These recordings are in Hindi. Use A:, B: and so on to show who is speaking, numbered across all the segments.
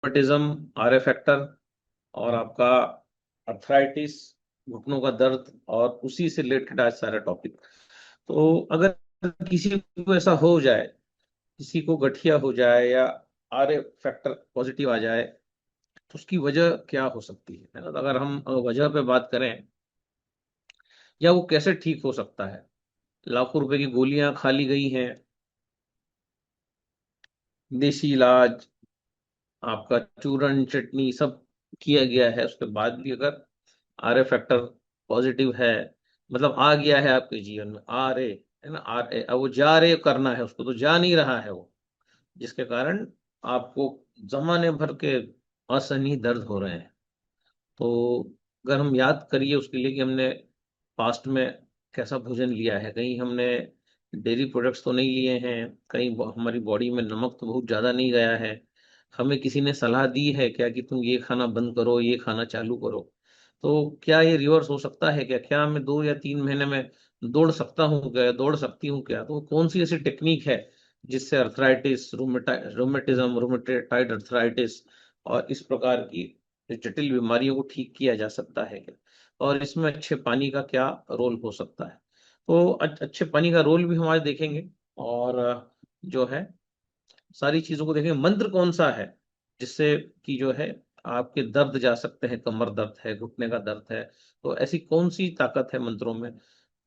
A: रोमेटिज्म, आर फैक्टर और आपका अर्थराइटिस, घुटनों का दर्द और उसी से रिलेटेड आज सारा टॉपिक। तो अगर किसी को ऐसा हो जाए, किसी को गठिया हो जाए या आर फैक्टर पॉजिटिव आ जाए, तो उसकी वजह क्या हो सकती है ना? तो अगर हम वजह पे बात करें या वो कैसे ठीक हो सकता है। लाखों रुपए की गोलियां खा ली गई हैं, देसी इलाज, आपका चूरन चटनी सब किया गया है, उसके बाद भी अगर आर ए फैक्टर पॉजिटिव है, मतलब आ गया है आपके जीवन में, आ रहे है ना, आर ए, अब वो जा रहे करना है उसको, तो जा नहीं रहा है वो, जिसके कारण आपको जमाने भर के असहनीय दर्द हो रहे हैं। तो अगर हम याद करिए उसके लिए कि हमने पास्ट में कैसा भोजन लिया है, कहीं हमने डेयरी प्रोडक्ट्स तो नहीं लिए हैं, कहीं हमारी बॉडी में नमक तो बहुत ज़्यादा नहीं गया है, हमें किसी ने सलाह दी है क्या कि तुम ये खाना बंद करो, ये खाना चालू करो, तो क्या ये रिवर्स हो सकता है क्या? क्या मैं 2 या 3 महीने में दौड़ सकता हूँ क्या, दौड़ सकती हूँ क्या? तो कौन सी ऐसी टेक्निक है जिससे अर्थराइटिस, रोमेटिज्म, रोमेटाइड अर्थराइटिस और इस प्रकार की जटिल बीमारियों को ठीक किया जा सकता है क्या? और इसमें अच्छे पानी का क्या रोल हो सकता है? तो अच्छे पानी का रोल भी हम आज देखेंगे। और जो है सारी चीजों को देखेंगे, मंत्र कौन सा है जिससे कि जो है आपके दर्द जा सकते हैं, कमर दर्द है, घुटने का दर्द है, तो ऐसी कौन सी ताकत है मंत्रों में?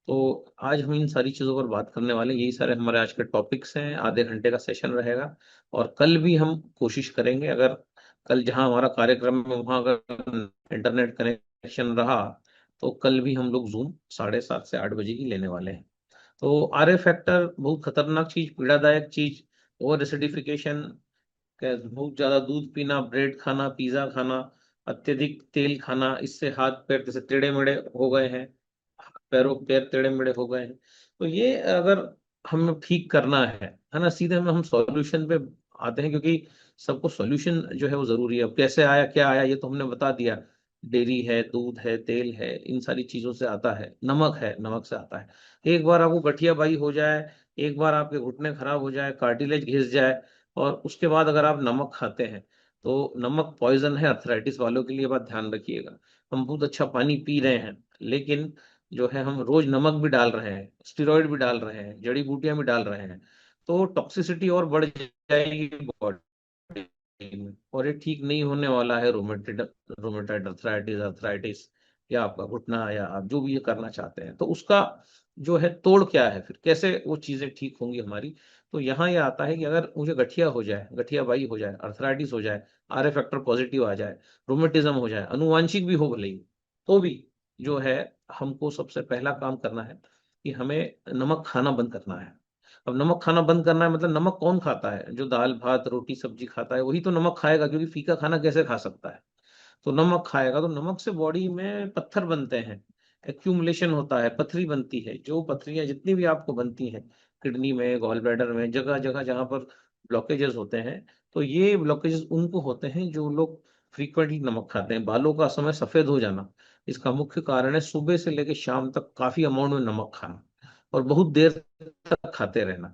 A: तो आज हम इन सारी चीजों पर बात करने वाले हैं। यही सारे हमारे आज के टॉपिक्स हैं, आधे घंटे का सेशन रहेगा। और कल भी हम कोशिश करेंगे, अगर कल जहां हमारा कार्यक्रम है वहां अगर इंटरनेट कनेक्शन रहा, तो कल भी हम लोग जूम 7:30 से 8 बजे की लेने वाले हैं। तो आर ए फैक्टर बहुत खतरनाक चीज, पीड़ादायक चीज, ओवर एसिडिफिकेशन, बहुत ज्यादा दूध पीना, ब्रेड खाना, पिज्जा खाना, अत्यधिक तेल खाना, इससे हाथ पैर जैसे टेढ़े मेढ़े हो गए हैं, पैरों पैर टेढ़े मेढ़े हो गए हैं। तो ये अगर हमें ठीक करना है ना, सीधे हम सॉल्यूशन पे आते हैं, क्योंकि सबको सॉल्यूशन जो है वो जरूरी है। अब कैसे आया क्या आया ये तो हमने बता दिया, डेयरी है, दूध है, तेल है, इन सारी चीजों से आता है, नमक है, नमक से आता है। एक बार आपको गठियाबाई हो जाए, एक बार आपके घुटने खराब हो जाए, कार्टिलेज घिस जाए, और उसके बाद अगर आप नमक खाते हैं, तो नमक पॉइजन है अर्थराइटिस वालों के लिए, बात ध्यान रखिएगा। हम बहुत अच्छा पानी पी रहे हैं, लेकिन जो है हम रोज नमक भी डाल रहे हैं, स्टेरॉइड भी डाल रहे हैं, जड़ी बूटियां भी डाल रहे हैं, तो टॉक्सिसिटी और बढ़ जाएगी बॉडी में, और ये ठीक नहीं होने वाला है। रोमेटाइड अर्थराइटिस, अर्थराइटिस या आपका घुटना, या आप जो भी ये करना चाहते हैं, तो उसका जो है तोड़ क्या है, फिर कैसे वो चीजें ठीक होंगी हमारी? तो यहाँ ये आता है कि अगर मुझे गठिया हो जाए, गठिया बाई हो जाए, अर्थराइटिस हो जाए, आर ए फैक्टर पॉजिटिव आ जाए, रोमेटिज्म हो जाए, अनुवांशिक भी हो भले ही, तो भी जो है हमको सबसे पहला काम करना है कि हमें नमक खाना बंद करना है। अब नमक खाना बंद करना है मतलब नमक कौन खाता है? जो दाल भात रोटी सब्जी खाता है वही तो नमक खाएगा, क्योंकि फीका खाना कैसे खा सकता है? तो नमक खाएगा, तो नमक से बॉडी में पत्थर बनते हैं, एक्यूमुलेशन होता है, पथरी बनती है। जो पथरियां जितनी भी आपको बनती हैं, किडनी में, गॉल ब्लैडर में, जगह जगह जहां पर ब्लॉकेजेस होते हैं, तो ये ब्लॉकेजेस उनको होते हैं जो लोग फ्रीक्वेंटली नमक खाते हैं। बालों का समय सफेद हो जाना, इसका मुख्य कारण है सुबह से लेकर शाम तक काफी अमाउंट में नमक खाना, और बहुत देर तक खाते रहना।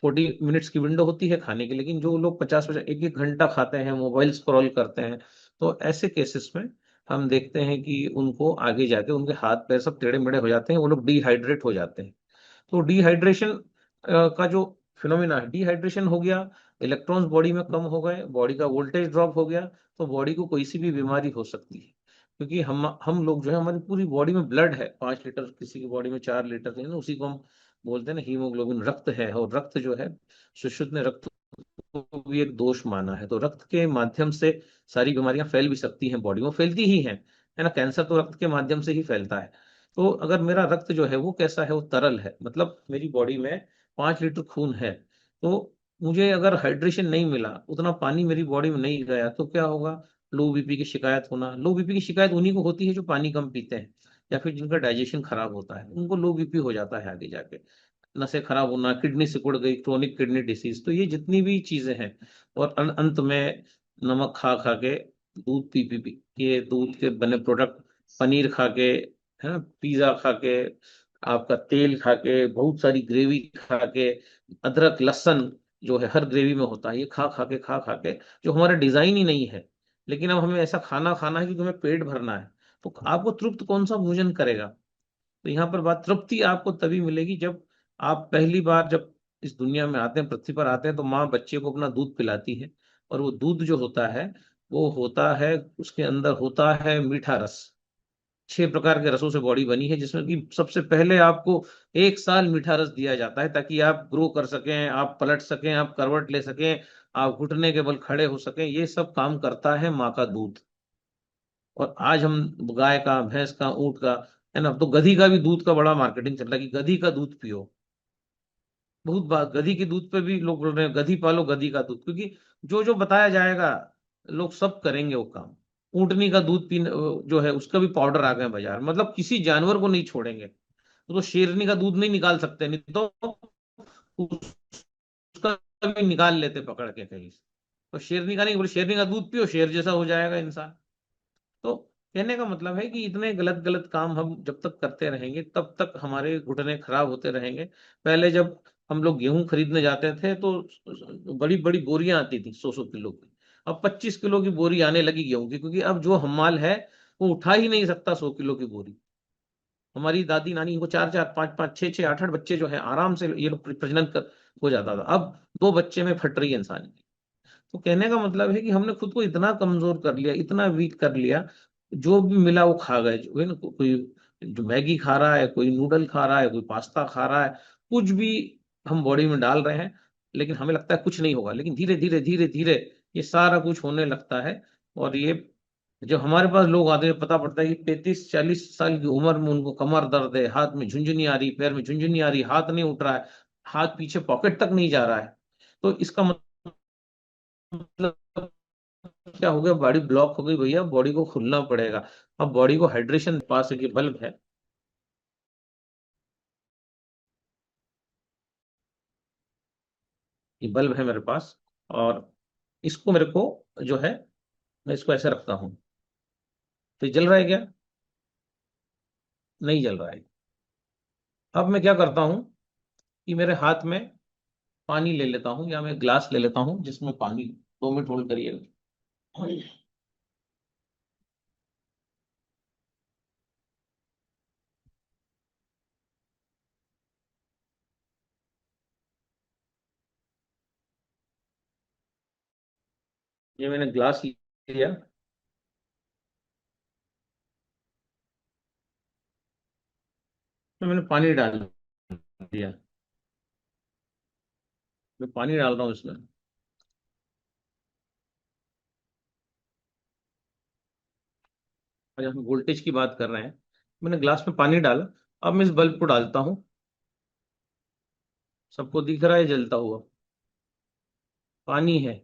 A: 40 मिनट्स की विंडो होती है खाने की, लेकिन जो लोग 50-50 एक एक घंटा खाते हैं, मोबाइल स्क्रॉल करते हैं, तो ऐसे केसेस में हम देखते हैं कि उनको आगे जाके उनके हाथ पैर सब टेढ़े मेढ़े हो जाते हैं, वो लोग डिहाइड्रेट हो जाते हैं। तो डिहाइड्रेशन का जो फिनोमिना है, डिहाइड्रेशन हो गया, इलेक्ट्रॉन्स बॉडी में कम हो गए, बॉडी का वोल्टेज ड्रॉप हो गया, तो बॉडी को कोई सी भी बीमारी हो सकती है। क्योंकि हम लोग जो है, हमारी पूरी बॉडी में ब्लड है, 5 लीटर, किसी की बॉडी में 4 लीटर है ना, उसी को हम बोलते हैं ना हीमोग्लोबिन, रक्त है। और रक्त जो है, सुश्रुत ने रक्त को भी एक दोष माना है, तो रक्त के माध्यम से सारी बीमारियां फैल भी सकती हैं, बॉडी में फैलती ही हैं, है ना। कैंसर तो रक्त के माध्यम से ही फैलता है। तो अगर मेरा रक्त जो है वो कैसा है, वो तरल है, मतलब मेरी बॉडी में 5 लीटर खून है, तो मुझे अगर हाइड्रेशन नहीं मिला, उतना पानी मेरी बॉडी में नहीं गया, तो क्या होगा? लो बीपी की शिकायत होना। लो बीपी की शिकायत उन्हीं को होती है जो पानी कम पीते हैं, या फिर जिनका डाइजेशन खराब होता है, उनको लो बीपी हो जाता है आगे जाके। नसें खराब होना, किडनी सिकुड़ गई, क्रोनिक किडनी डिसीज, तो ये जितनी भी चीजें हैं। और अंत में नमक खा खा के, दूध पी के, दूध के बने प्रोडक्ट, पनीर खा के, है ना, पिज्जा खा के, आपका तेल खा के, बहुत सारी ग्रेवी खा के, अदरक लहसुन जो है हर ग्रेवी में होता है, ये खा खा के जो हमारा डिजाइन ही नहीं है। लेकिन अब हमें ऐसा खाना खाना है कि तुम्हें पेट भरना है, तो आपको तृप्त कौन सा भोजन करेगा? तो यहाँ पर बात, तृप्ति आपको तभी मिलेगी जब आप पहली बार जब इस दुनिया में आते हैं, पृथ्वी पर आते हैं, तो माँ बच्चे को अपना दूध पिलाती है। और वो दूध जो होता है, वो होता है, उसके अंदर होता है मीठा रस। 6 प्रकार के रसों से बॉडी बनी है, जिसमें कि सबसे पहले आपको 1 साल मीठा रस दिया जाता है, ताकि आप ग्रो कर सकें, आप पलट सकें, आप करवट ले सकें, आप घुटने के बल खड़े हो सकें। ये सब काम करता है माँ का दूध। और आज हम गाय का, भैंस का, ऊंट का, है ना, तो गधी का भी दूध का बड़ा मार्केटिंग चल रहा है कि गधी का दूध पियो। बहुत बात, गधी के दूध पे भी लोग बोल रहे हैं गधी पालो, गधी का दूध, क्योंकि जो जो बताया जाएगा लोग सब करेंगे वो काम। ऊंटनी का दूध पीने जो है, उसका भी पाउडर आ गए हैं बाजार में। मतलब किसी जानवर को नहीं छोड़ेंगे। तो शेरनी का दूध नहीं निकाल सकते, नहीं तो उसका भी निकाल लेते पकड़ के कहीं से। तो शेरनी का नहीं, बोले शेरनी का दूध पियो, शेर जैसा हो जाएगा इंसान। तो कहने का मतलब है कि इतने गलत गलत काम हम जब तक करते रहेंगे, तब तक हमारे घुटने खराब होते रहेंगे। पहले जब हम लोग गेहूं खरीदने जाते थे, तो बड़ी बड़ी बोरियां आती थी 100 100 किलो की। अब 25 किलो की बोरी आने लगी गेहूं की, क्योंकि अब जो हमाल है वो उठा ही नहीं सकता 100 किलो की बोरी। हमारी दादी नानी को चार चार पांच पांच छह छह आठ आठ बच्चे जो है आराम से ये लोग प्रजनन कर हो जाता था। अब 2 बच्चे में फट रही है इंसान की। तो कहने का मतलब है कि हमने खुद को इतना कमजोर कर लिया, इतना वीक कर लिया, जो भी मिला वो खा गए। जो है ना, कोई जो मैगी खा रहा है, कोई नूडल खा रहा है, कोई पास्ता खा रहा है, कुछ भी हम बॉडी में डाल रहे हैं। लेकिन हमें लगता है कुछ नहीं होगा, लेकिन धीरे धीरे धीरे धीरे ये सारा कुछ होने लगता है। और ये जब हमारे पास लोग आते हैं, पता पड़ता है कि 35 40 साल की उम्र में उनको कमर दर्द है, हाथ में झुंझुनी आ रही, पैर में झुंझुनी आ रही, हाथ नहीं उठ रहा है, हाथ पीछे पॉकेट तक नहीं जा रहा है। तो इसका मतलब क्या हो गया? बॉडी ब्लॉक हो गई भैया, बॉडी को खुलना पड़ेगा। अब बॉडी को हाइड्रेशन, पास एक ये बल्ब है, ये बल्ब है मेरे पास। और इसको मेरे को जो है, मैं इसको ऐसे रखता हूँ, तो ये जल रहा है क्या? नहीं जल रहा है। अब मैं क्या करता हूँ कि मेरे हाथ में पानी ले लेता हूँ, या मैं ग्लास ले लेता हूँ जिसमें पानी, 2 मिनट होल्ड करिएगा। ये मैंने ग्लास लिया, तो मैंने पानी डाल दिया। मैं पानी डाल रहा हूँ इसमें। और हम वोल्टेज की बात कर रहे हैं, मैंने ग्लास में पानी डाला। अब मैं इस बल्ब को डालता हूँ। सबको दिख रहा है जलता हुआ? पानी है।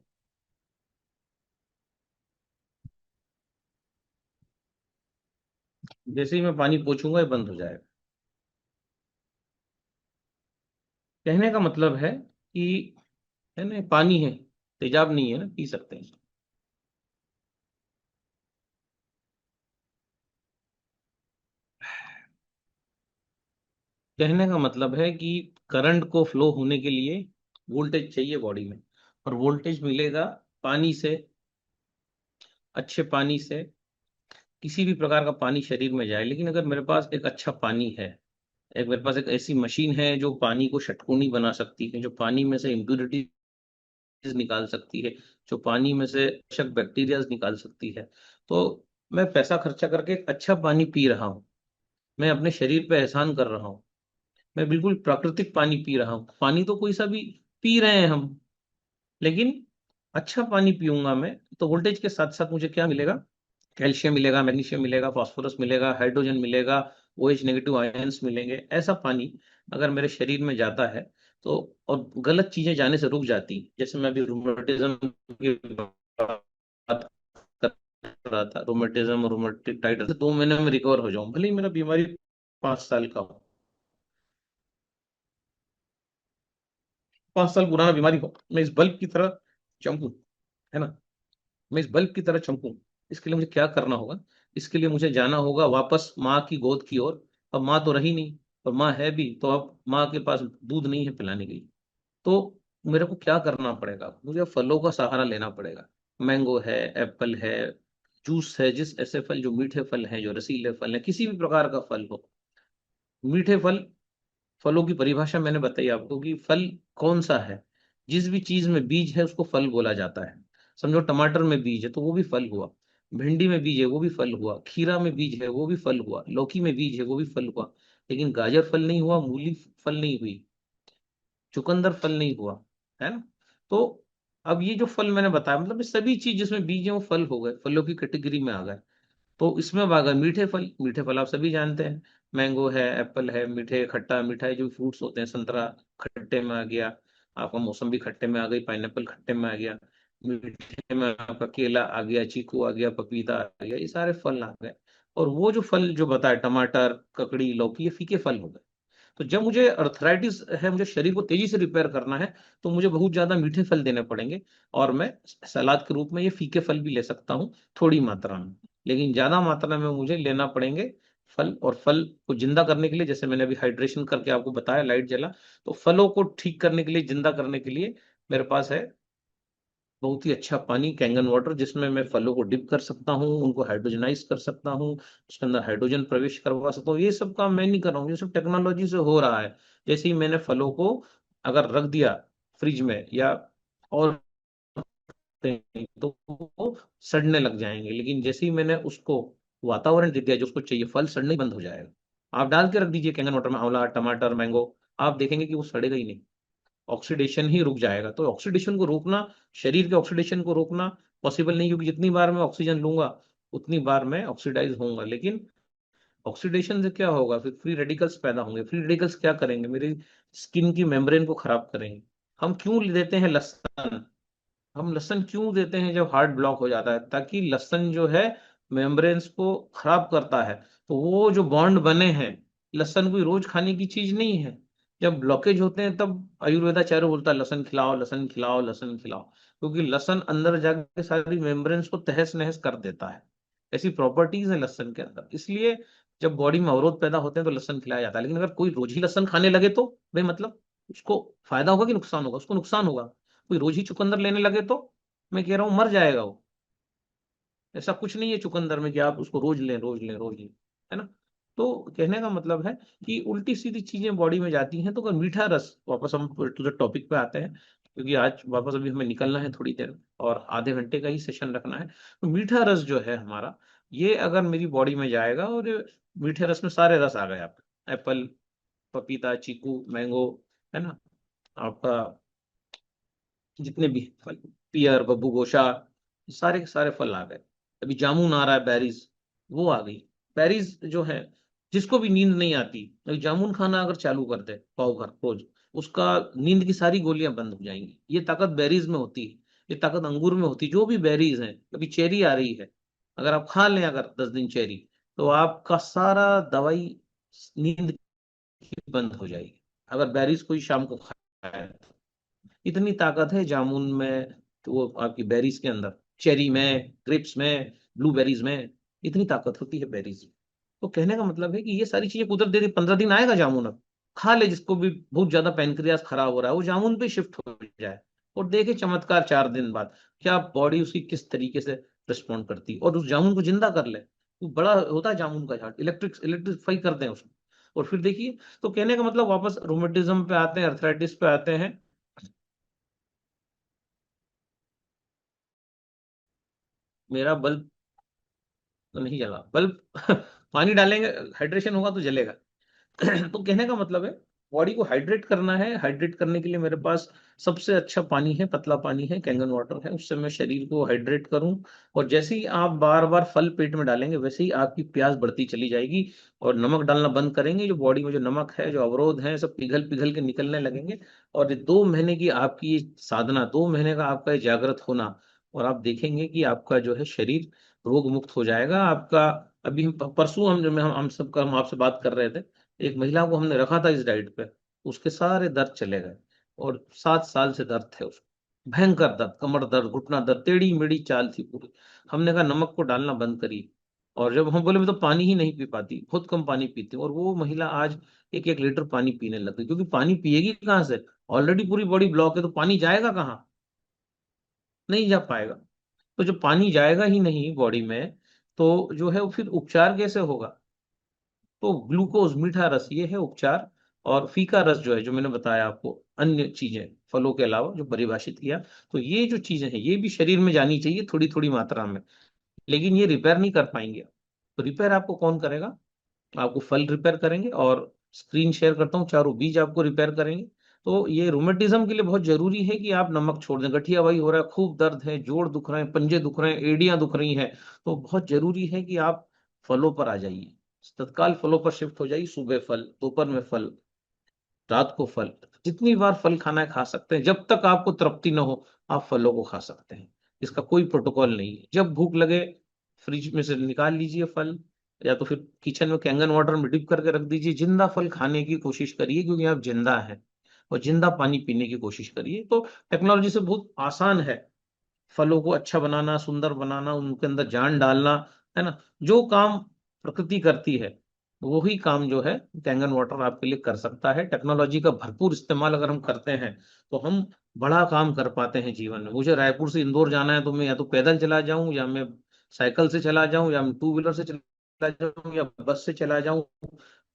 A: जैसे ही मैं पानी पोछूंगा ये बंद हो जाएगा। कहने का मतलब है कि, है ना, पानी है, तेजाब नहीं है ना, पी सकते हैं। कहने का मतलब है कि करंट को फ्लो होने के लिए वोल्टेज चाहिए बॉडी में। और वोल्टेज मिलेगा पानी से, अच्छे पानी से। किसी भी प्रकार का पानी शरीर में जाए, लेकिन अगर मेरे पास एक अच्छा पानी है, एक मेरे पास एक ऐसी मशीन है जो पानी को षटकोणी बना सकती है, जो पानी में से इम्प्यूरिटीज निकाल सकती है, जो पानी में से शक बैक्टीरिया निकाल सकती है, तो मैं पैसा खर्चा करके एक अच्छा पानी पी रहा हूँ। मैं अपने शरीर पे एहसान कर रहा हूँ। मैं बिल्कुल प्राकृतिक पानी पी रहा हूँ। पानी तो कोई सा भी पी रहे हैं हम, लेकिन अच्छा पानी पीऊंगा मैं, तो वोल्टेज के साथ साथ मुझे क्या मिलेगा? कैल्शियम मिलेगा, मैग्नीशियम मिलेगा, फास्फोरस मिलेगा, हाइड्रोजन मिलेगा, OH नेगेटिव आयंस मिलेंगे। ऐसा पानी अगर मेरे शरीर में जाता है, तो और गलत चीजें जाने से रुक जाती, जैसे मैं अभी रोमेटिज्म की बात कर रहा था, रोमेटिज्म, रोमेटिटाइड, 2 महीने में रिकवर हो जाऊं, भले ही मेरा बीमारी 5 साल का हो, 5 साल पुराना बीमारी हो, मैं इस बल्ब की तरह चमकूं, है ना, मैं इस बल्ब की तरह चमकूं। इसके लिए मुझे क्या करना होगा? इसके लिए मुझे जाना होगा वापस माँ की गोद की ओर। अब माँ तो रही नहीं, और माँ है भी तो अब माँ के पास दूध नहीं है पिलाने के लिए। तो मेरे को क्या करना पड़ेगा, मुझे फलों का सहारा लेना पड़ेगा। मैंगो है, एप्पल है, जूस है, जिस ऐसे फल जो मीठे फल हैं, जो रसीले फल हैं, किसी भी प्रकार का फल हो, मीठे फल। फलों की परिभाषा मैंने बताई आपको कि फल कौन सा है, जिस भी चीज में बीज है उसको फल बोला जाता है। समझो टमाटर में बीज है तो वो भी फल हुआ, भिंडी में बीज है वो भी फल हुआ, खीरा में बीज है वो भी फल हुआ, लौकी में बीज है वो भी फल हुआ। लेकिन गाजर फल नहीं हुआ, मूली फल नहीं हुई, चुकंदर फल नहीं हुआ, है ना। तो अब ये जो फल मैंने बताया, मतलब ये सभी चीज जिसमें बीज है वो फल हो गए, फलों की कैटेगरी में आ गए। तो इसमें अब आ गए मीठे फल। मीठे फल आप सभी जानते हैं, मैंगो है, एप्पल है, मीठे खट्टा मीठा जो फ्रूट्स होते हैं, संतरा खट्टे में आ गया, आपका मौसम्बी खट्टे में आ गई, पाइनएप्पल खट्टे में आ गया, मीठे में आपका केला आ गया, चीकू आ गया, पपीता आ गया, ये सारे फल आ गए। और वो जो फल जो बताए, टमाटर, ककड़ी, लौकी, ये फीके फल हो गए। तो जब मुझे अर्थराइटिस है, मुझे शरीर को तेजी से रिपेयर करना है, तो मुझे बहुत ज्यादा मीठे फल देने पड़ेंगे। और मैं सलाद के रूप में ये फीके फल भी ले सकता हूँ, थोड़ी मात्रा में। लेकिन ज्यादा मात्रा में मुझे लेना पड़ेंगे फल। और फल को जिंदा करने के लिए, जैसे मैंने अभी हाइड्रेशन करके आपको बताया, लाइट जला, तो फलों को ठीक करने के लिए, जिंदा करने के लिए मेरे पास है बहुत ही अच्छा पानी, कैंगन वाटर, जिसमें मैं फलों को डिप कर सकता हूँ, उनको हाइड्रोजनाइज कर सकता हूँ, उसके अंदर हाइड्रोजन प्रवेश करवा सकता हूँ। ये सब काम मैं नहीं कर रहा हूँ, ये सब टेक्नोलॉजी से हो रहा है। जैसे ही मैंने फलों को अगर रख दिया फ्रिज में या और तो वो सड़ने लग जाएंगे। लेकिन जैसे ही मैंने उसको वातावरण दे दिया जो उसको चाहिए, फल सड़ना ही बंद हो जाएगा। आप डाल के रख दीजिए कैंगन वाटर में आंवला, टमाटर, मैंगो, आप देखेंगे कि वो सड़ेगा ही नहीं, ऑक्सीडेशन ही रुक जाएगा। तो ऑक्सीडेशन को रोकना, शरीर के ऑक्सीडेशन को रोकना पॉसिबल नहीं, क्योंकि जितनी बार मैं ऑक्सीजन लूंगा उतनी बार मैं ऑक्सीडाइज होऊंगा। लेकिन ऑक्सीडेशन से क्या होगा, फिर फ्री रेडिकल्स पैदा होंगे। फ्री रेडिकल्स क्या करेंगे, मेरी स्किन की मेम्ब्रेन को खराब करेंगे। हम क्यों देते हैं लहसुन, हम लहसुन क्यों देते हैं जब हार्ट ब्लॉक हो जाता है, ताकि लहसुन जो है मेम्ब्रेन्स को खराब करता है। तो वो जो बॉन्ड बने हैं, लहसुन कोई रोज खाने की चीज नहीं है। जब ब्लॉकेज होते हैं तब आयुर्वेदाचार्य बोलता है लहसुन खिलाओ, लहसुन खिलाओ, लहसुन खिलाओ। क्योंकि लहसुन अंदर जाके सारी मेम्ब्रेन्स को तहस नहस कर देता है। ऐसी प्रॉपर्टीज है लहसुन के अंदर। इसलिए जब बॉडी में अवरोध पैदा होते हैं तो लहसुन खिलाया जाता है। लेकिन अगर कोई रोज ही लहसुन खाने लगे तो भाई मतलब उसको फायदा होगा कि नुकसान होगा, उसको नुकसान होगा। कोई रोज ही चुकंदर लेने लगे तो मैं कह रहा हूँ मर जाएगा वो। ऐसा कुछ नहीं है चुकंदर में कि आप उसको रोज लें, रोज लें, रोज लें, है ना। तो कहने का मतलब है कि उल्टी सीधी चीजें बॉडी में जाती हैं। तो अगर मीठा रस, वापस हम टू द टॉपिक पे आते हैं, क्योंकि आज वापस अभी हमें निकलना है थोड़ी देर और आधे घंटे का ही सेशन रखना है। तो मीठा रस जो है हमारा, ये अगर मेरी बॉडी में जाएगा, और ये मीठे रस में सारे रस आ गए आपके, एप्पल, पपीता, चीकू, मैंगो, है ना, आपका जितने भी फल, पियर, बब्बू गोशा, सारे के सारे फल आ गए। अभी जामुन आ रहा है, बेरीज, वो आ गई। बेरीज जो है, जिसको भी नींद नहीं आती, अगर जामुन खाना अगर चालू कर दे पाव भर रोज, उसका नींद की सारी गोलियां बंद हो जाएंगी। ये ताकत बेरीज में होती है, ये ताकत अंगूर में होती है, जो भी बेरीज हैं। अभी चेरी आ रही है, अगर आप खा लें अगर 10 दिन चेरी, तो आपका सारा दवाई, नींद की बंद हो जाएगी। अगर बेरीज कोई शाम को खाए, इतनी ताकत है जामुन में, तो वो आपकी बेरीज के अंदर, चेरी में, ग्रेप्स में, ब्लूबेरीज में, इतनी ताकत होती है बेरीज में। तो कहने का मतलब है कि ये सारी चीजें कुदरत दे दी। 15 दिन आएगा जामुन, अब खा ले, जिसको भी बहुत ज्यादा पैनक्रियास खराब हो रहा है वो जामुन पे शिफ्ट हो जाए, और देखे चमत्कार 4 दिन बाद क्या बॉडी उसकी किस तरीके से रिस्पॉन्ड करती, और उस जामुन को जिंदा कर ले। वो बड़ा होता है जामुन का झाड़, इलेक्ट्रीफाई कर दें उसको, और फिर देखिए। तो कहने का मतलब वापस रोमेटिज्म पे आते हैं, अर्थराइटिस पे आते हैं। मेरा बल्ब तो नहीं जला, बल्ब पानी डालेंगे, हाइड्रेशन होगा तो जलेगा। तो कहने का मतलब है बॉडी को हाइड्रेट करना है। हाइड्रेट करने के लिए मेरे पास सबसे अच्छा पानी है, पतला पानी है, कैंगन वाटर है, उससे मैं शरीर को हाइड्रेट करूं। और जैसे ही आप बार बार फल पेट में डालेंगे, वैसे ही आपकी प्यास बढ़ती चली जाएगी। और नमक डालना बंद करेंगे, जो बॉडी में जो नमक है, जो अवरोध है, सब पिघल पिघल के निकलने लगेंगे। और ये 2 महीने की आपकी ये साधना, 2 महीने का आपका ये जागृत होना, और आप देखेंगे कि आपका जो है शरीर रोग मुक्त हो जाएगा आपका। अभी परसों हम सब हम आपसे बात कर रहे थे, एक महिला को हमने रखा था इस डाइट पे, उसके सारे दर्द चले गए। और 7 साल से दर्द थे उसको, भयंकर दर्द, कमर दर्द, घुटना दर्द, टेढ़ी मेढ़ी चाल थी पूरी। हमने कहा नमक को डालना बंद करिए। और जब हम बोले मैं तो पानी ही नहीं पी पाती, बहुत कम पानी पीती हूँ, और वो महिला आज 1-1 लीटर पानी पीने लग गई। क्योंकि पानी पिएगी कहाँ से, ऑलरेडी पूरी बॉडी ब्लॉक है तो पानी जाएगा कहाँ? नहीं जा पाएगा। तो जब पानी जाएगा ही नहीं बॉडी में, तो जो है वो फिर उपचार कैसे होगा? तो ग्लूकोज मीठा रस ये है उपचार। और फीका रस जो है, जो मैंने बताया आपको, अन्य चीजें फलों के अलावा जो परिभाषित किया, तो ये जो चीजें हैं ये भी शरीर में जानी चाहिए थोड़ी थोड़ी मात्रा में। लेकिन ये रिपेयर नहीं कर पाएंगे। तो रिपेयर आपको कौन करेगा? आपको फल रिपेयर करेंगे, और स्क्रीन शेयर करता हूँ, चारों बीज आपको रिपेयर करेंगे। तो ये रोमेटिज्म के लिए बहुत जरूरी है कि आप नमक छोड़ दें। गठिया भाई हो रहा है, खूब दर्द है, जोड़ दुख रहे हैं, पंजे दुख रहे हैं, एड़ियां दुख रही हैं, तो बहुत जरूरी है कि आप फलों पर आ जाइए। तत्काल फलों पर शिफ्ट हो जाइए। सुबह फल, दोपहर में फल, रात को फल। जितनी बार फल खाना है खा सकते हैं, जब तक आपको तृप्ति न हो आप फलों को खा सकते हैं। इसका कोई प्रोटोकॉल नहीं है। जब भूख लगे फ्रिज में से निकाल लीजिए फल, या तो फिर किचन में कैंगन वाटर में डिप करके रख दीजिए। जिंदा फल खाने की कोशिश करिए, क्योंकि आप जिंदा हैं। और जिंदा पानी पीने की कोशिश करिए। तो टेक्नोलॉजी से बहुत आसान है फलों को अच्छा बनाना, सुंदर बनाना, उनके अंदर जान डालना, है ना। जो काम प्रकृति करती है वही काम जो है कैंगन वाटर आपके लिए कर सकता है। टेक्नोलॉजी का भरपूर इस्तेमाल अगर हम करते हैं तो हम बड़ा काम कर पाते हैं जीवन में। मुझे रायपुर से इंदौर जाना है तो मैं या तो पैदल चला जाऊं, या मैं साइकिल से चला जाऊं, या मैं टू व्हीलर से चला जाऊं, या बस से चला जाऊं,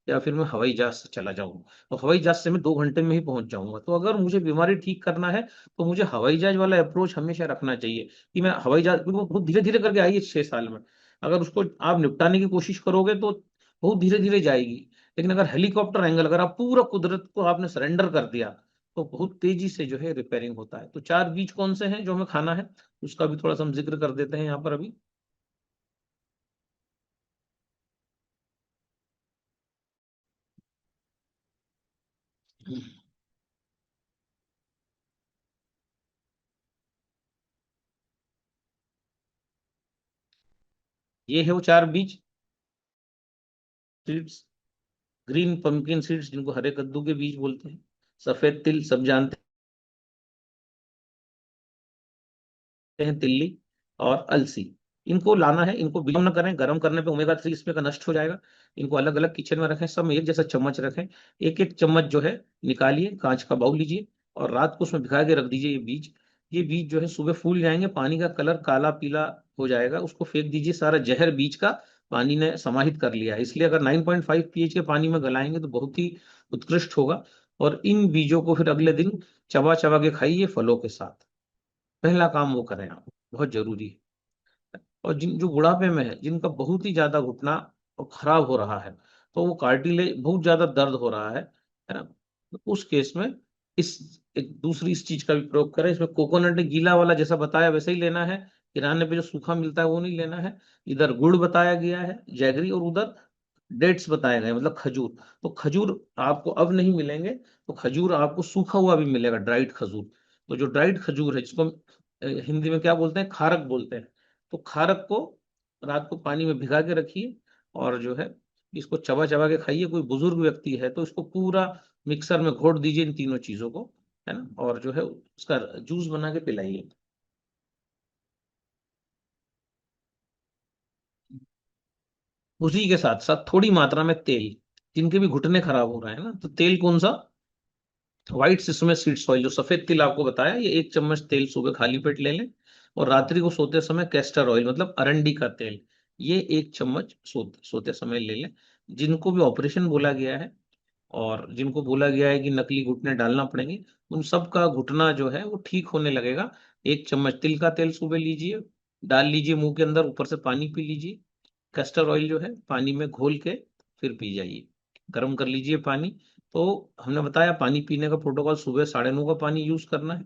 A: या फिर मैं हवाई जहाज से चला जाऊं। तो हवाई जहाज से मैं 2 घंटे में ही पहुंच जाऊंगा। तो अगर मुझे बीमारी ठीक करना है तो मुझे हवाई जहाज वाला अप्रोच हमेशा रखना चाहिए, कि मैं हवाई जहाज, क्योंकि वो बहुत धीरे धीरे करके आई है 6 साल में। अगर उसको आप निपटाने की कोशिश करोगे तो बहुत धीरे धीरे जाएगी। लेकिन अगर हेलीकॉप्टर एंगल, अगर आप पूरा कुदरत को आपने सरेंडर कर दिया, तो बहुत तेजी से जो है रिपेयरिंग होता है। तो 4 बीज कौन से हैं जो हमें खाना है, उसका भी थोड़ा सा हम जिक्र कर देते हैं यहाँ पर अभी। ये है वो 4 बीज। सीड्स, ग्रीन पंपकिन सीड्स, जिनको हरे कद्दू के बीज बोलते हैं। सफेद तिल सब जानते हैं, तिल्ली। और अलसी। इनको लाना है, इनको बिलोंग न करें, गर्म करने पे ओमेगा 3 इसमें का नष्ट हो जाएगा। इनको अलग अलग किचन में रखें, सब में एक जैसा चम्मच रखें। एक एक चम्मच जो है निकालिए, कांच का बाउल लीजिए, और रात को उसमें भिगा के रख दीजिए ये बीज। ये बीज जो है सुबह फूल जाएंगे, पानी का कलर काला पीला हो जाएगा, उसको फेंक दीजिए। सारा जहर बीज का पानी ने समाहित कर लिया है, इसलिए अगर 9.5 pH के पानी में गलाएंगे तो बहुत ही उत्कृष्ट होगा। और इन बीजों को फिर अगले दिन चबा चबा के खाइए फलों के साथ। पहला काम वो करें आप, बहुत जरूरी है। और जिन जो बुढ़ापे में है, जिनका बहुत ही ज्यादा घुटना और खराब हो रहा है, तो वो कार्टिलेज बहुत ज्यादा दर्द हो रहा है ना, तो उस केस में इस एक दूसरी इस चीज का भी प्रयोग करें। इसमें कोकोनट ने गीला वाला जैसा बताया वैसे ही लेना है। किराने पे जो सूखा मिलता है वो नहीं लेना है। इधर गुड़ बताया गया है, जैगरी, और उधर डेट्स बताए गए, मतलब खजूर। तो खजूर आपको अब नहीं मिलेंगे, तो खजूर आपको सूखा हुआ भी मिलेगा, ड्राइड खजूर। तो जो ड्राइड खजूर है, जिसको हम हिंदी में क्या बोलते हैं, खारक बोलते हैं। तो खारक को रात को पानी में भिगा के रखिए, और जो है इसको चबा चबा के खाइए। कोई बुजुर्ग व्यक्ति है तो इसको पूरा मिक्सर में घोट दीजिए इन तीनों चीजों को, है ना, और जो है उसका जूस बना के पिलाइए। उसी के साथ साथ थोड़ी मात्रा में तेल, जिनके भी घुटने खराब हो रहे हैं ना, तो तेल कौन सा? व्हाइट सिसमे सीड्स ऑयल, जो सफेद तिल आपको बताया, ये 1 चम्मच तेल सुबह खाली पेट ले लें। और रात्रि को सोते समय कैस्टर ऑयल, मतलब अरंडी का तेल, ये 1 चम्मच सोते समय ले लें। जिनको भी ऑपरेशन बोला गया है, और जिनको बोला गया है कि नकली घुटने डालना पड़ेंगे, उन सब का घुटना जो है वो ठीक होने लगेगा। 1 चम्मच तिल का तेल सुबह लीजिए, डाल लीजिए मुंह के अंदर, ऊपर से पानी पी लीजिए। कैस्टर ऑयल जो है पानी में घोल के फिर पी जाइए। गर्म कर लीजिए पानी। तो हमने बताया पानी पीने का प्रोटोकॉल, सुबह 9:30 का पानी यूज करना है,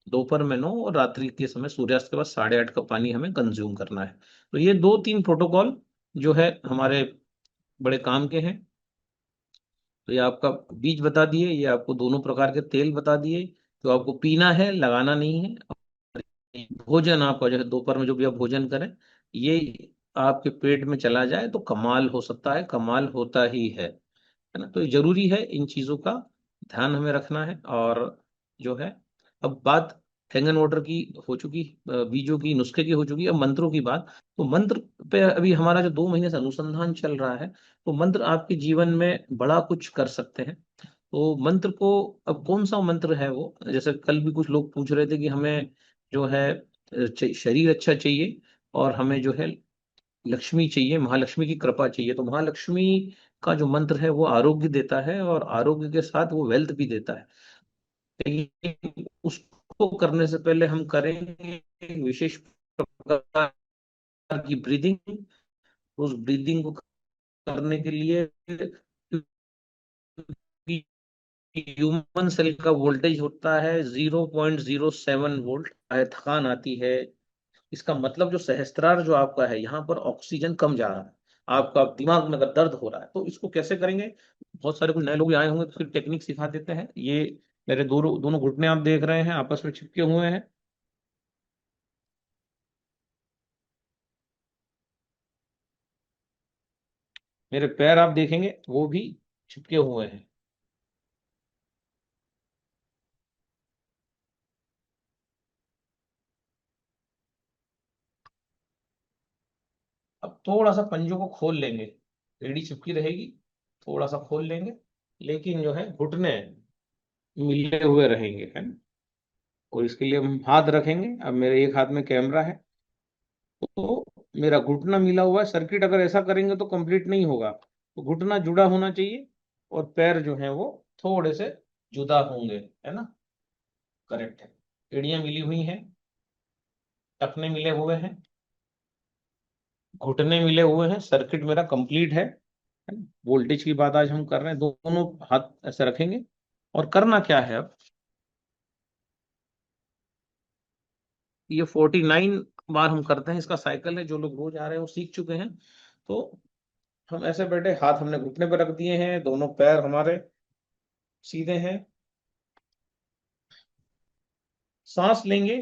A: दोपहर में 9, और रात्रि के समय सूर्यास्त के बाद 8:30 का पानी हमें कंज्यूम करना है। तो ये 2-3 प्रोटोकॉल जो है हमारे बड़े काम के हैं। तो ये आपका बीज बता दिए, ये आपको दोनों प्रकार के तेल बता दिए, तो आपको पीना है, लगाना नहीं है। भोजन आपका जो है दोपहर में जो भी आप भोजन करें, ये आपके पेट में चला जाए तो कमाल हो सकता है, कमाल होता ही है ना। तो ये जरूरी है, इन चीजों का ध्यान हमें रखना है। और जो है, अब बात हैंगन वाटर की हो चुकी, बीजों की, नुस्खे की हो चुकी, अब मंत्रों की बात। तो मंत्र पे अभी हमारा जो 2 महीने से अनुसंधान चल रहा है, तो मंत्र आपके जीवन में बड़ा कुछ कर सकते हैं। तो मंत्र को, अब कौन सा मंत्र है वो, जैसे कल भी कुछ लोग पूछ रहे थे कि हमें जो है शरीर अच्छा चाहिए, और हमें जो है लक्ष्मी चाहिए, महालक्ष्मी की कृपा चाहिए। तो महालक्ष्मी का जो मंत्र है वो आरोग्य देता है, और आरोग्य के साथ वो वेल्थ भी देता है। लेकिन उसको करने से पहले हम करेंगे एक विशेष प्रकार की ब्रीदिंग। उस ब्रीदिंग को करने के लिए, ह्यूमन सेल का वोल्टेज होता है 0.07 वोल्ट, थकान आती है। इसका मतलब जो सहस्त्रार जो आपका है, यहाँ पर ऑक्सीजन कम जा रहा है, आपका दिमाग में अगर दर्द हो रहा है, तो इसको कैसे करेंगे। बहुत सारे कुछ नए लोग आए होंगे तो फिर टेक्निक सिखा देते हैं। ये मेरे दोनों दोनों घुटने आप देख रहे हैं आपस में चिपके हुए हैं। मेरे पैर आप देखेंगे वो भी चिपके हुए हैं। अब थोड़ा सा पंजों को खोल लेंगे, एड़ी चिपकी रहेगी, थोड़ा सा खोल लेंगे, लेकिन जो है घुटने मिले हुए रहेंगे, है ना। और इसके लिए हम हाथ रखेंगे। अब मेरे एक हाथ में कैमरा है, तो मेरा घुटना मिला हुआ है। सर्किट अगर ऐसा करेंगे तो कंप्लीट नहीं होगा, तो घुटना जुड़ा होना चाहिए, और पैर जो है वो थोड़े से जुदा होंगे, है ना। करेक्ट है। एड़ियां मिली हुई हैं, टखने मिले हुए हैं, घुटने मिले हुए हैं, सर्किट मेरा कंप्लीट है ना? वोल्टेज की बात आज हम कर रहे हैं। दोनों हाथ ऐसे रखेंगे, और करना क्या है अब, ये 49 बार हम करते हैं, इसका साइकिल है। जो लोग रोज आ रहे हैं वो सीख चुके हैं। तो हम ऐसे बैठे, हाथ हमने घुटने पर रख दिए हैं, दोनों पैर हमारे सीधे हैं, सांस लेंगे,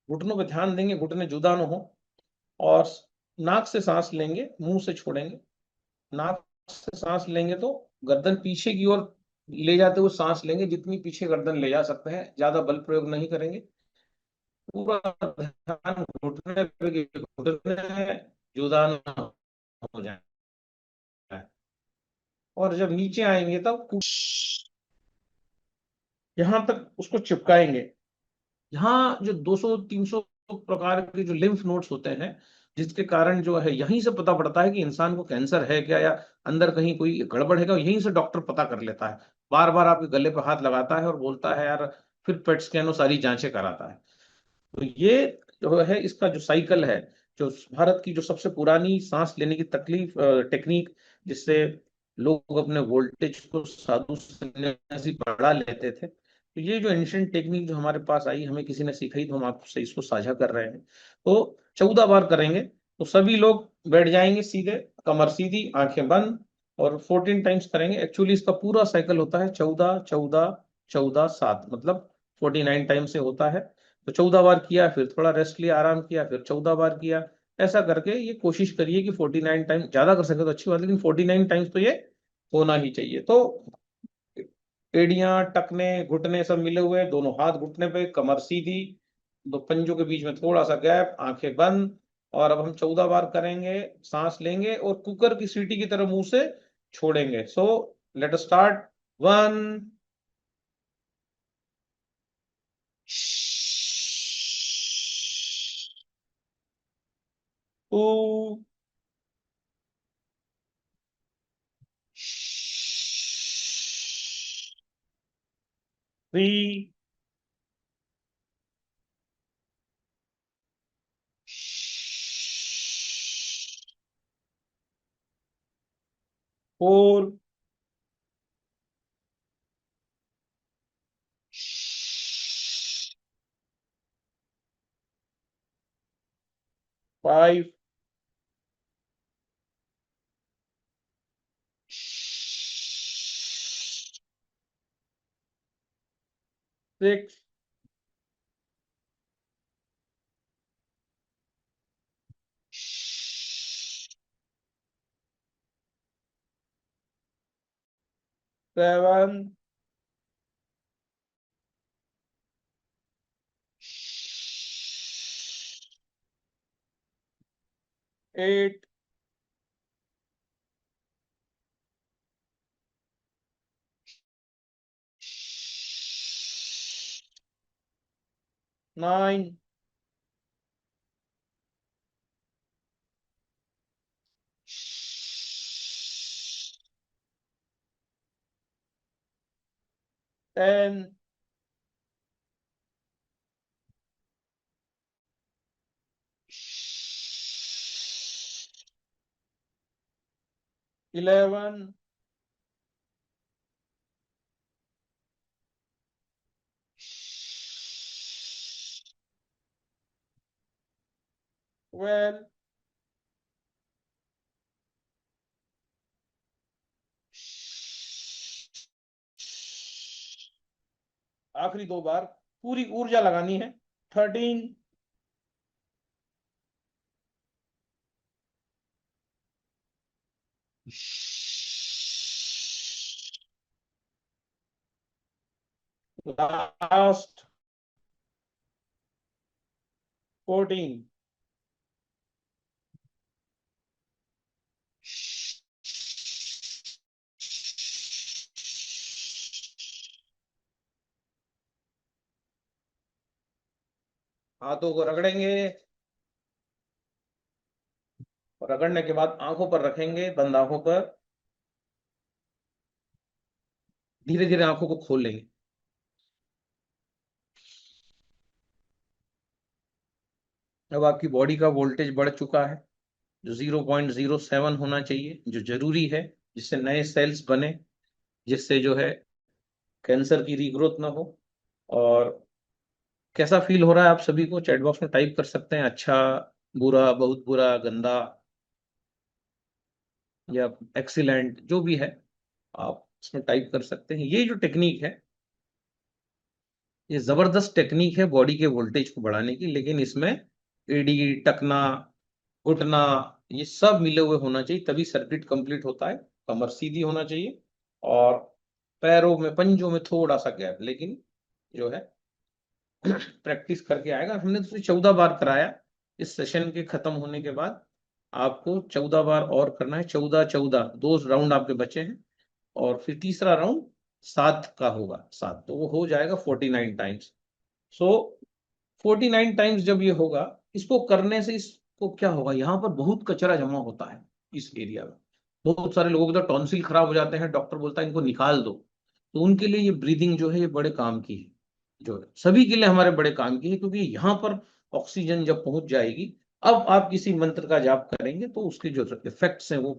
A: घुटनों पे ध्यान देंगे, घुटने जुदा न हो, और नाक से सांस लेंगे, मुंह से छोड़ेंगे। नाक से सांस लेंगे तो गर्दन पीछे की ओर ले जाते हुए सांस लेंगे, जितनी पीछे गर्दन ले जा सकते हैं, ज्यादा बल प्रयोग नहीं करेंगे। पूरा ध्यान घुटने पे कि घुटने जुदा न हो जाए। और जब नीचे आएंगे तब यहां तक उसको चिपकाएंगे। यहाँ जो 200-300 प्रकार के जो लिम्फ नोड्स होते हैं, जिसके कारण जो है यहीं से पता पड़ता है कि इंसान को कैंसर है क्या, या अंदर कहीं कोई गड़बड़ है क्या, यहीं से डॉक्टर पता कर लेता है। बार बार आपके गले पर हाथ लगाता है और बोलता है यार, फिर पेट स्कैन और सारी जांचें कराता है। तो ये जो है इसका जो साइकिल है, जो भारत की जो सबसे पुरानी सांस लेने की तकलीफ टेक्निक, जिससे लोग अपने वोल्टेज को साधु संन्यासी बढ़ा लेते थे, तो ये जो एंशियंट टेक्निक जो हमारे पास आई, हमें किसी ने सिखाई, तो हम आपसे इसको साझा कर रहे हैं। तो 14 बार करेंगे, तो सभी लोग बैठ जाएंगे सीधे, कमर सीधी, आंखें बंद, और 14 टाइम्स करेंगे। एक्चुअली इसका पूरा साइकिल होता है 14 14 14 7, मतलब 49 टाइम से होता है। तो 14 बार किया, फिर थोड़ा रेस्ट लिया, आराम किया, फिर 14 बार किया। ऐसा करके ये कोशिश करिए कि 49 टाइम, ज्यादा कर सके तो अच्छी बात, लेकिन 49 टाइम्स तो ये होना ही चाहिए। तो एड़ियां, टखने, घुटने सब मिले हुए, दोनों हाथ घुटने पे, कमर सीधी, दो पंजों के बीच में थोड़ा सा गैप, आंखें बंद। और अब हम 14 बार करेंगे, सांस लेंगे और कुकर की सीटी की तरह मुंह से छोड़ेंगे। So let us start. 1, 2, 3, 4, 5, 6, 7, 8, 9, 10, 11, 12, आखिरी 2 बार पूरी ऊर्जा लगानी है। 13, लास्ट 14। हाथों को रगड़ेंगे और रगड़ने के बाद आंखों पर रखेंगे, बंद आंखों पर। धीरे धीरे आंखों को खोल लेंगे। अब आपकी बॉडी का वोल्टेज बढ़ चुका है, जो 0.07 होना चाहिए, जो जरूरी है, जिससे नए सेल्स बने, जिससे जो है कैंसर की रीग्रोथ ना हो। और कैसा फील हो रहा है आप सभी को चैट बॉक्स में टाइप कर सकते हैं, अच्छा, बुरा, बहुत बुरा, गंदा, या एक्सीलेंट, जो भी है आप इसमें टाइप कर सकते हैं। ये जो टेक्निक है, ये जबरदस्त टेक्निक है बॉडी के वोल्टेज को बढ़ाने की, लेकिन इसमें एडी, टकना, घुटना, ये सब मिले हुए होना चाहिए, तभी सर्किट कंप्लीट होता है। कमर सीधी होना चाहिए और पैरों में, पंजों में थोड़ा सा गैप, लेकिन जो है प्रैक्टिस करके आएगा। हमने तो 14 बार कराया। इस सेशन के खत्म होने के बाद आपको 14 बार और करना है। 14, 14, 2 राउंड आपके बचे हैं, और फिर तीसरा राउंड 7 का होगा, 7, तो वो हो जाएगा 49 टाइम्स। सो 49 टाइम्स जब ये होगा, इसको करने से इसको क्या होगा, यहाँ पर बहुत कचरा जमा होता है इस एरिया में। बहुत सारे लोगों के तो टॉन्सिल खराब हो जाते हैं, डॉक्टर बोलता है इनको निकाल दो। तो उनके लिए ये ब्रीदिंग जो है, ये बड़े काम की है, जो है सभी के लिए हमारे बड़े काम की है, क्योंकि यहाँ पर ऑक्सीजन जब पहुंच जाएगी, अब आप किसी मंत्र का जाप करेंगे तो उसके जो इफेक्ट्स हैं वो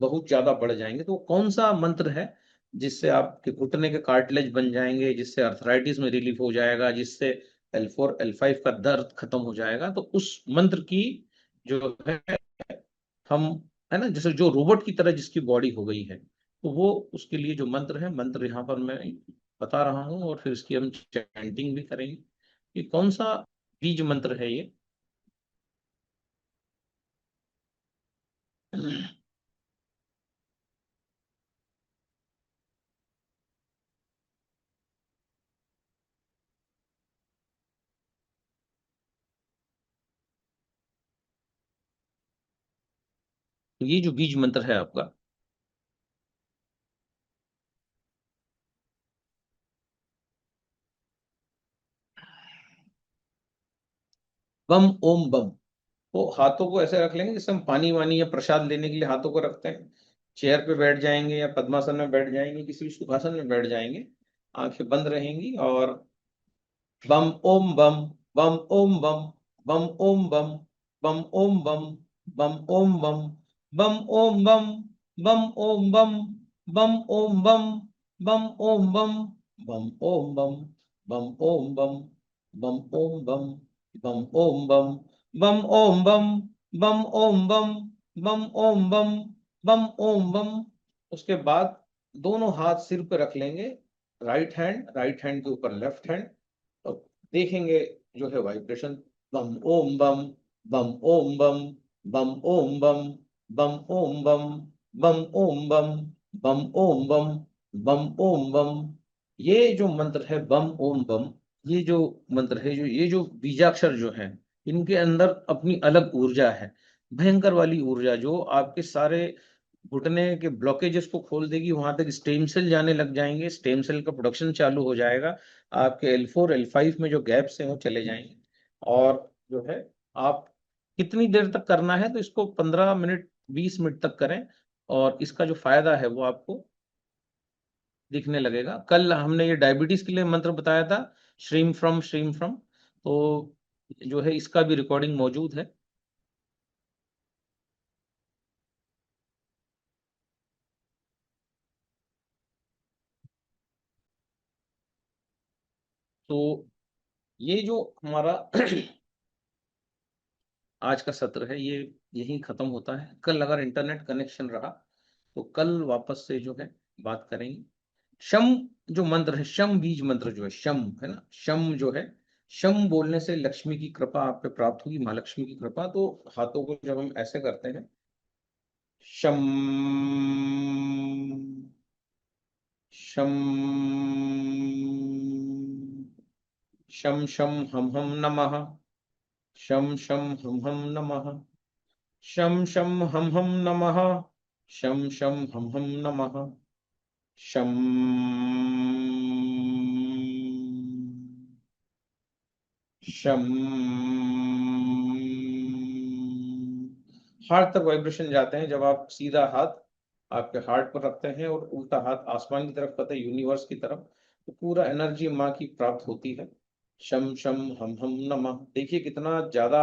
A: बहुत ज्यादा बढ़ जाएंगे। तो कौन सा मंत्र है जिससे आपके घुटने के कार्टिलेज बन जाएंगे, जिससे अर्थराइटिस में रिलीफ हो जाएगा, जिससे L4 L5 का दर्द खत्म हो जाएगा, तो उस मंत्र की जो है हम, है ना, जैसे जो रोबोट की तरह जिसकी बॉडी हो गई है, तो वो उसके लिए जो मंत्र है, मंत्र यहाँ पर मैं बता रहा हूँ, और फिर इसकी हम चैंटिंग भी करेंगे। कि कौन सा बीज मंत्र है ये? ये जो बीज मंत्र है आपका, बम ओम बम। वो हाथों को ऐसे रख लेंगे जैसे हम पानी वानी या प्रसाद लेने के लिए हाथों को रखते हैं। चेयर पे बैठ जाएंगे या पद्मासन में बैठ जाएंगे, किसी भी सुखासन में बैठ जाएंगे, आंखें बंद रहेंगी, और बम ओम बम, बम ओम बम, बम ओम बम, बम ओम बम, बम ओम बम, बम ओम बम, बम ओम बम, बम ओम बम, बम ओम बम, बम ओम बम, बम ओम बम, बम ओम बम, बम ओम बम, बम ओम बम, बम ओम बम, बम ओम बम, बम ओम बम। उसके बाद दोनों हाथ सिर पे रख लेंगे, राइट हैंड के ऊपर लेफ्ट हैंड, तो देखेंगे जो है वाइब्रेशन, बम ओम बम, बम ओम बम, बम ओम बम, बम ओम बम, बम ओम बम, बम ओम बम, बम ओम बम। ये जो मंत्र है बम ओम बम, ये जो मंत्र है, जो ये जो बीजाक्षर जो है, इनके अंदर अपनी अलग ऊर्जा है, भयंकर वाली ऊर्जा, जो आपके सारे घुटने के ब्लॉकेजेस को खोल देगी। वहां तक स्टेम सेल जाने लग जाएंगे, स्टेम सेल का प्रोडक्शन चालू हो जाएगा, आपके L4 L5 में जो गैप्स हैं वो चले जाएंगे। और जो है आप कितनी देर तक करना है, तो इसको 15 मिनट 20 मिनट तक करें, और इसका जो फायदा है वो आपको दिखने लगेगा। कल हमने ये डायबिटीज के लिए मंत्र बताया था, श्रीम फ्रॉम, तो जो है इसका भी रिकॉर्डिंग मौजूद है। तो ये जो हमारा आज का सत्र है, ये यहीं खत्म होता है। कल अगर इंटरनेट कनेक्शन रहा तो कल वापस से जो है बात करेंगे। शम जो मंत्र है, शम बीज मंत्र जो है, शम है ना, शम जो है, शम बोलने से लक्ष्मी की कृपा आप पे प्राप्त होगी, माँ लक्ष्मी की कृपा। तो हाथों को जब हम ऐसे करते हैं, शम शम शम शम हम नमः, शम शम हम नमः, शम शम हम नमः, शम शम हम नमः, शम। शम। हार्ट तक वाइब्रेशन जाते हैं जब आप सीधा हाथ आपके हार्ट पर रखते हैं और उल्टा हाथ आसमान की तरफ करते हैं, यूनिवर्स की तरफ, तो पूरा एनर्जी माँ की प्राप्त होती है। शम शम हम नमः, देखिए कितना ज्यादा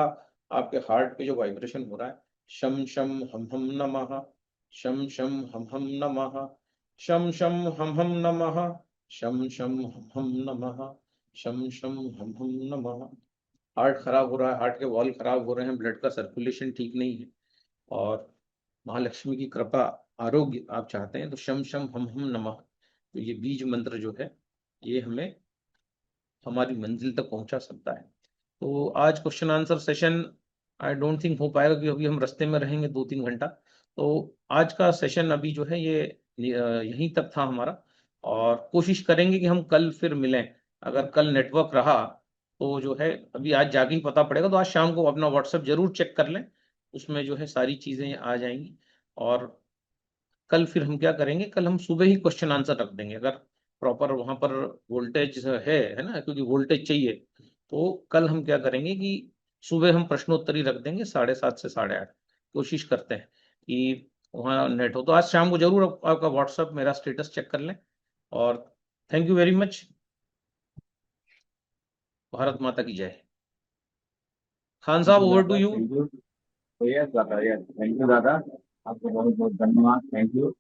A: आपके हार्ट पे जो वाइब्रेशन हो रहा है। शम शम हम नमः, शम शम हम नमः, शम शम हम नमः, शम शम हम नमः, शम शम हम नमः। हार्ट खराब हो रहा है, हार्ट के वॉल खराब हो रहे हैं, ब्लड का सर्कुलेशन ठीक नहीं है, और महालक्ष्मी की कृपा, आरोग्य आप चाहते हैं, तो शम शम हम नमः, तो ये बीज मंत्र जो है ये हमें हमारी मंजिल तक पहुंचा सकता है। तो आज question answer session I don't think हो पाएगा, क्योंकि अभी हम रास्ते में रहेंगे 2-3 घंटा। तो आज का सेशन अभी जो है ये यहीं तक था हमारा, और कोशिश करेंगे कि हम कल फिर मिलें। अगर कल नेटवर्क रहा तो जो है, अभी आज जाके ही पता पड़ेगा, तो आज शाम को अपना व्हाट्सएप जरूर चेक कर लें, उसमें जो है सारी चीजें आ जाएंगी। और कल फिर हम क्या करेंगे, कल हम सुबह ही क्वेश्चन आंसर रख देंगे, अगर प्रॉपर वहां पर वोल्टेज है ना, क्योंकि वोल्टेज चाहिए। तो कल हम क्या करेंगे कि सुबह हम प्रश्नोत्तरी रख देंगे 7:30 से 8:30, कोशिश करते हैं कि वहाँ नेट हो। तो आज शाम को जरूर आपका व्हाट्सएप मेरा स्टेटस चेक कर लें। और thank you very much. Bharat माता की जय। खान
B: थैंक
A: साहब,
B: यू
A: ओवर टू
B: दादा,
A: यू।
B: Thank you. यस दादा, यस, थैंक यू दादा। आपको बहुत बहुत धन्यवाद, थैंक यू।